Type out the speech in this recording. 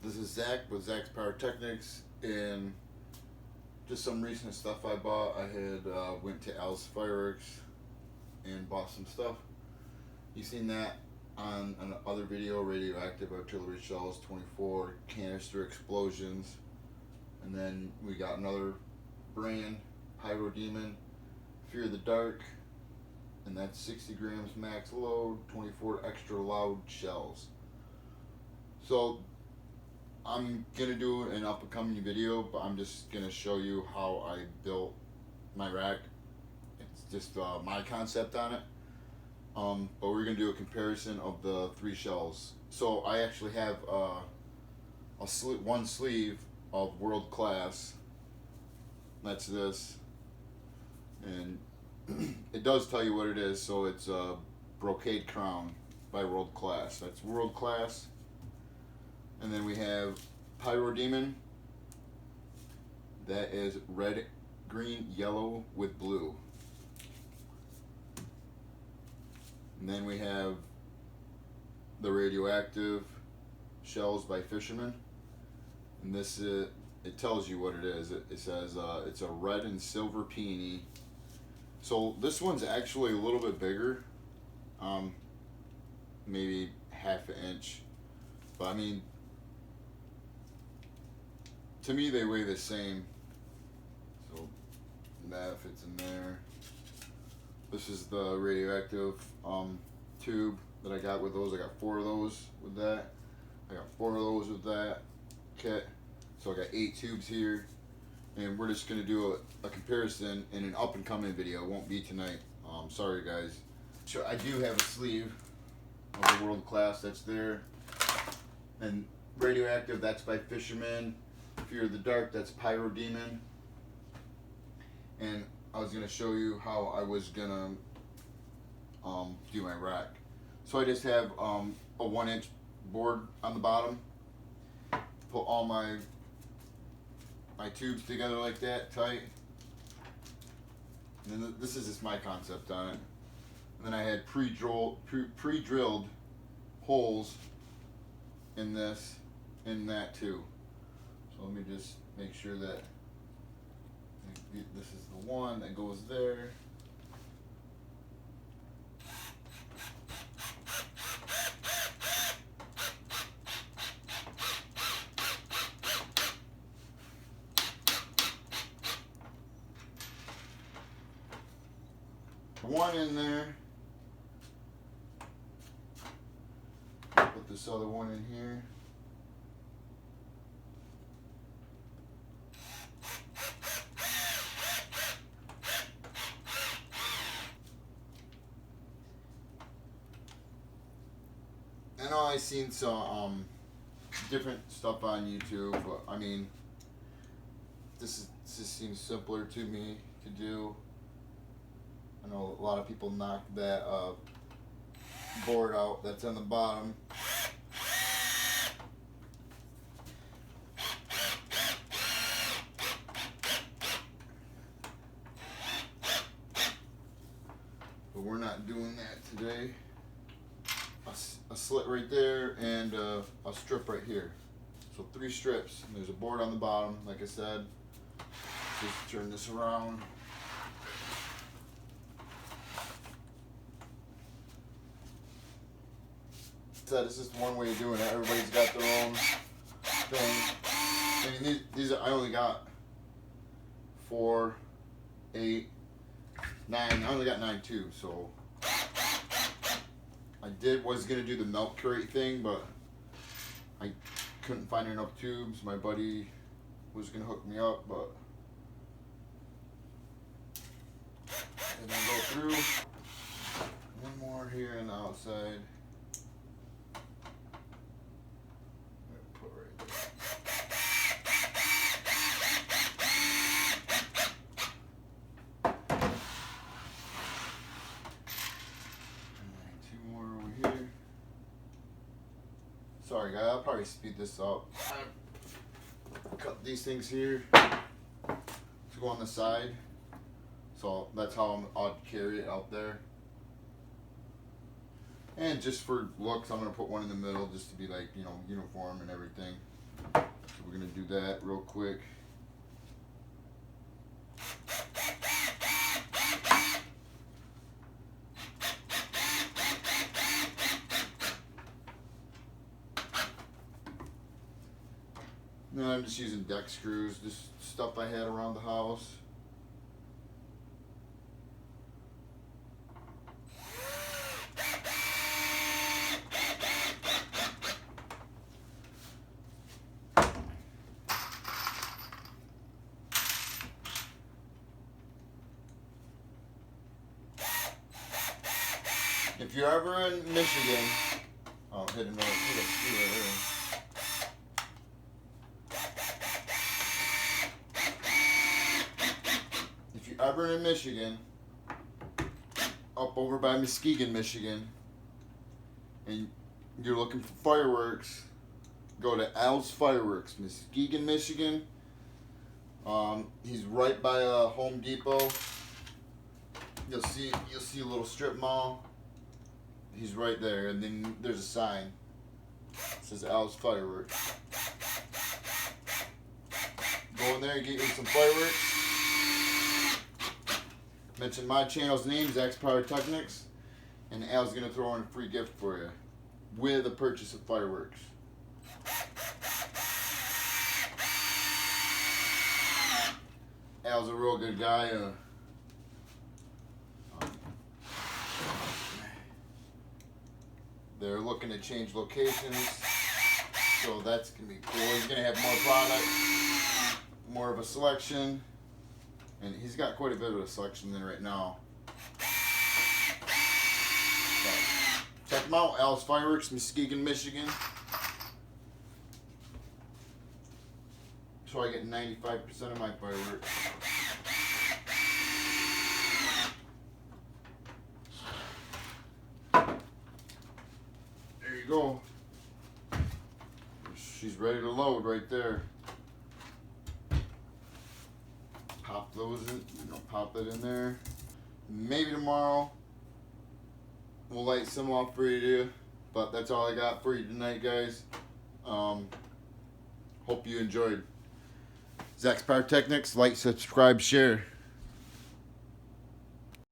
This is Zack with Zack's Pyrotechnics, and just some recent stuff I bought. I had went to Al's Fireworks and bought some stuff. You've seen that on another video, radioactive artillery shells, 24 canister explosions, and then we got another brand, Pyro Demon, Fear the Dark, and that's 60 grams max load, 24 extra loud shells. So I'm gonna do an up and coming video, but I'm just gonna show you how I built my rack. It's just my concept on it. But we're gonna do a comparison of the three shells. So I actually have one sleeve of World Class. That's this, and it does tell you what it is. So it's a brocade crown by World Class. That's World Class. And then we have Pyro Demon. That is red, green, yellow with blue. And then we have the radioactive shells by Fisherman. And this is, it tells you what it is. It says it's a red and silver peony. So this one's actually a little bit bigger, maybe half an inch. But I mean, to me they weigh the same. So that fits in there. This is the radioactive tube that I got with those. I got 4 of those with that. I got 4 of those with that kit. So I got 8 tubes here. And we're just going to do a comparison in an up and coming video. It won't be tonight. Sorry guys. So I do have a sleeve of the World Class that's there. And radioactive, that's by Fisherman. Fear the Dark, that's Pyro Demon. And I was going to show you how I was going to do my rack. So I just have a 1-inch board on the bottom. Put all my tubes together like that, tight. And then this is just my concept on it. And then I had pre-drilled holes in this, in that too. So let me just make sure that this is the one that goes there. One in there. Put this other one in here. I know I've seen some different stuff on YouTube, but I mean, this just seems simpler to me to do. I know a lot of people knock that board out that's on the bottom. But we're not doing that today. A slit right there and a strip right here. So 3 strips. And there's a board on the bottom, like I said. Just turn this around. So this is one way of doing it. Everybody's got their own thing. I mean, these are, I only got 4, 8, 9. I only got 9 tubes, so I was gonna do the milk crate thing, but I couldn't find enough tubes. My buddy was gonna hook me up, but and then go through. One more here on the outside. Put right there. Sorry guys, I'll probably speed this up. Cut these things here to go on the side. So that's how I'll carry it out there. And just for looks, I'm going to put one in the middle just to be like, you know, uniform and everything. that real quick. No, I'm just using deck screws, just stuff I had around the house. If you're ever in Michigan, oh, hit another screw right there. If you're ever in Michigan, up over by Muskegon, Michigan, and you're looking for fireworks, go to Al's Fireworks, Muskegon, Michigan. He's right by Home Depot. You'll see a little strip mall. He's right there, and then there's a sign. It says Al's Fireworks. Go in there and get you some fireworks. Mention my channel's name, Zack's Pyrotechnics, and Al's gonna throw in a free gift for you with the purchase of fireworks. Al's a real good guy. They're looking to change locations, so that's gonna be cool. He's gonna have more product, more of a selection, and he's got quite a bit of a selection there right now. So, check him out, Al's Fireworks, Muskegon, Michigan. So I get 95% of my fireworks. There you go. She's ready to load right there. Pop those in, pop it in there. Maybe tomorrow we'll light some off for you, but that's all I got for you tonight, guys. Hope you enjoyed. Zack's Pyrotechnics. Like, subscribe, share.